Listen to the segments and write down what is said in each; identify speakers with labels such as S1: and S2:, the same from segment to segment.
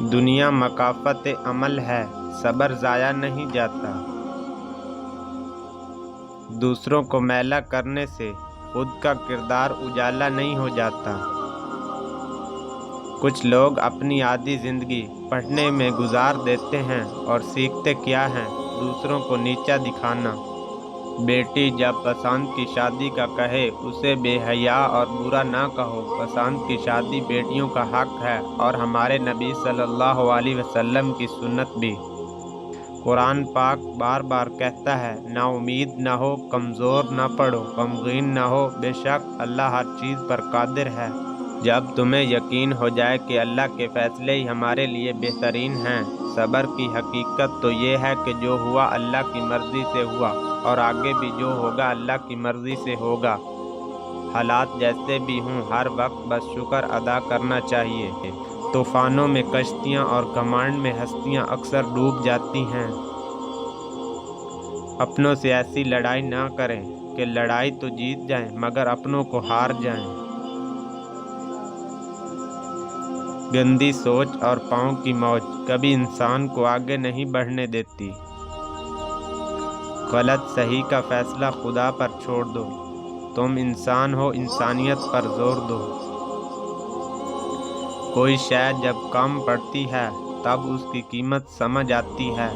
S1: دنیا مکافات عمل ہے، صبر ضائع نہیں جاتا۔ دوسروں کو میلا کرنے سے خود کا کردار اجالا نہیں ہو جاتا۔ کچھ لوگ اپنی آدھی زندگی پڑھنے میں گزار دیتے ہیں اور سیکھتے کیا ہیں؟ دوسروں کو نیچا دکھانا۔ بیٹی جب پسند کی شادی کا کہے اسے بے حیا اور برا نہ کہو۔ پسند کی شادی بیٹیوں کا حق ہے اور ہمارے نبی صلی اللہ علیہ وسلم کی سنت بھی۔ قرآن پاک بار بار کہتا ہے، نا امید نہ ہو، کمزور نہ پڑو، غمگین نہ ہو، بے شک اللہ ہر چیز پر قادر ہے۔ جب تمہیں یقین ہو جائے کہ اللہ کے فیصلے ہی ہمارے لیے بہترین ہیں۔ صبر کی حقیقت تو یہ ہے کہ جو ہوا اللہ کی مرضی سے ہوا اور آگے بھی جو ہوگا اللہ کی مرضی سے ہوگا۔ حالات جیسے بھی ہوں ہر وقت بس شکر ادا کرنا چاہیے۔ طوفانوں میں کشتیاں اور گھمنڈ میں ہستیاں اکثر ڈوب جاتی ہیں۔ اپنوں سے ایسی لڑائی نہ کریں کہ لڑائی تو جیت جائیں مگر اپنوں کو ہار جائیں۔ گندی سوچ اور پاؤں کی موج کبھی انسان کو آگے نہیں بڑھنے دیتی۔ غلط صحیح کا فیصلہ خدا پر چھوڑ دو۔ تم انسان ہو، انسانیت پر زور دو۔ کوئی شے جب کم پڑتی ہے تب اس کی قیمت سمجھ آتی ہے۔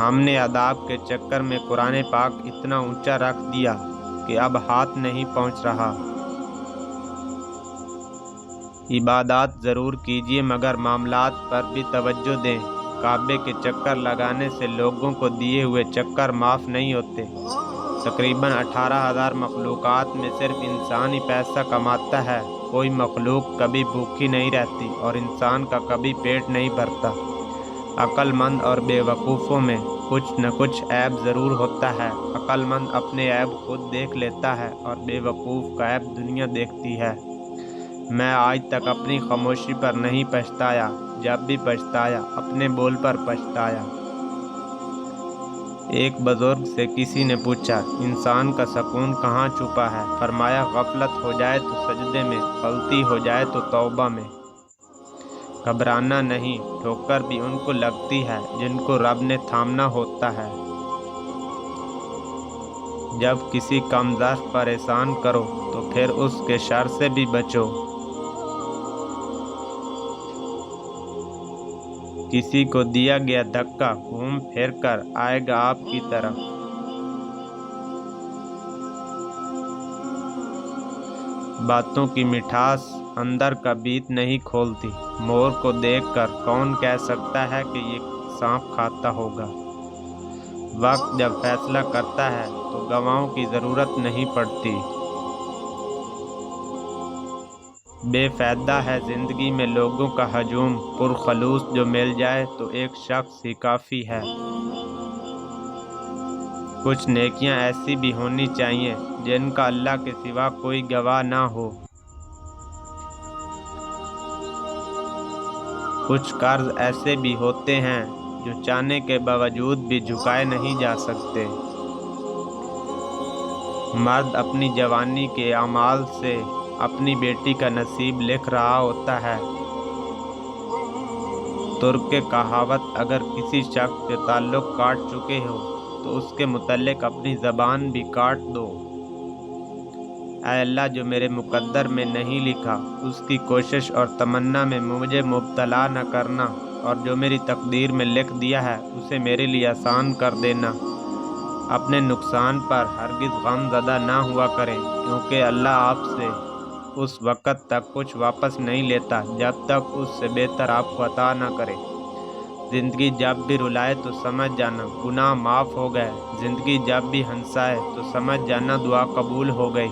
S1: ہم نے آداب کے چکر میں قرآن پاک اتنا اونچا رکھ دیا کہ اب ہاتھ نہیں پہنچ رہا۔ عبادات ضرور کیجیے مگر معاملات پر بھی توجہ دیں۔ کعبے کے چکر لگانے سے لوگوں کو دیے ہوئے چکر معاف نہیں ہوتے۔ تقریباً 18,000 مخلوقات میں صرف انسان ہی پیسہ کماتا ہے۔ کوئی مخلوق کبھی بھوکی نہیں رہتی اور انسان کا کبھی پیٹ نہیں بھرتا۔ عقل مند اور بے وقوفوں میں کچھ نہ کچھ عیب ضرور ہوتا ہے۔ عقل مند اپنے عیب خود دیکھ لیتا ہے اور بے وقوف کا عیب دنیا دیکھتی ہے۔ میں آج تک اپنی خاموشی پر نہیں پچھتایا، جب بھی پچھتایا اپنے بول پر پچھتایا۔ ایک بزرگ سے کسی نے پوچھا، انسان کا سکون کہاں چھپا ہے؟ فرمایا، غفلت ہو جائے تو سجدے میں، غلطی ہو جائے تو توبہ میں۔ گھبرانا نہیں، ٹھوکر بھی ان کو لگتی ہے جن کو رب نے تھامنا ہوتا ہے۔ جب کسی کم ظرف پر احسان کرو تو پھر اس کے شر سے بھی بچو۔ کسی کو دیا گیا دھکا گھوم پھر کر آئے گا آپ کی طرف۔ باتوں کی مٹھاس اندر کا بیت نہیں کھولتی۔ مور کو دیکھ کر کون کہہ سکتا ہے کہ یہ سانپ کھاتا ہوگا؟ وقت جب فیصلہ کرتا ہے تو گواہوں کی ضرورت نہیں پڑتی۔ بے فائدہ ہے زندگی میں لوگوں کا ہجوم، پرخلوص جو مل جائے تو ایک شخص ہی کافی ہے۔ کچھ نیکیاں ایسی بھی ہونی چاہیے جن کا اللہ کے سوا کوئی گواہ نہ ہو۔ کچھ قرض ایسے بھی ہوتے ہیں جو چاہنے کے باوجود بھی جھکائے نہیں جا سکتے۔ مرد اپنی جوانی کے اعمال سے اپنی بیٹی کا نصیب لکھ رہا ہوتا ہے۔ ترک کہاوت، اگر کسی شخص کے تعلق کاٹ چکے ہو تو اس کے متعلق اپنی زبان بھی کاٹ دو۔ اے اللہ، جو میرے مقدر میں نہیں لکھا اس کی کوشش اور تمنا میں مجھے مبتلا نہ کرنا، اور جو میری تقدیر میں لکھ دیا ہے اسے میرے لیے آسان کر دینا۔ اپنے نقصان پر ہرگز غم زدہ نہ ہوا کریں، کیونکہ اللہ آپ سے اس وقت تک کچھ واپس نہیں لیتا جب تک اس سے بہتر آپ کو عطا نہ کرے۔ زندگی جب بھی رلائے تو سمجھ جانا گناہ معاف ہو گئے۔ زندگی جب بھی ہنسائے تو سمجھ جانا دعا قبول ہو گئی۔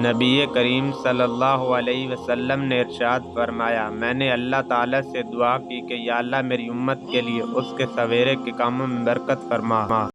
S1: نبی کریم صلی اللہ علیہ وسلم نے ارشاد فرمایا، میں نے اللہ تعالیٰ سے دعا کی کہ یا اللہ میری امت کے لیے اس کے سویرے کے کاموں میں برکت فرما۔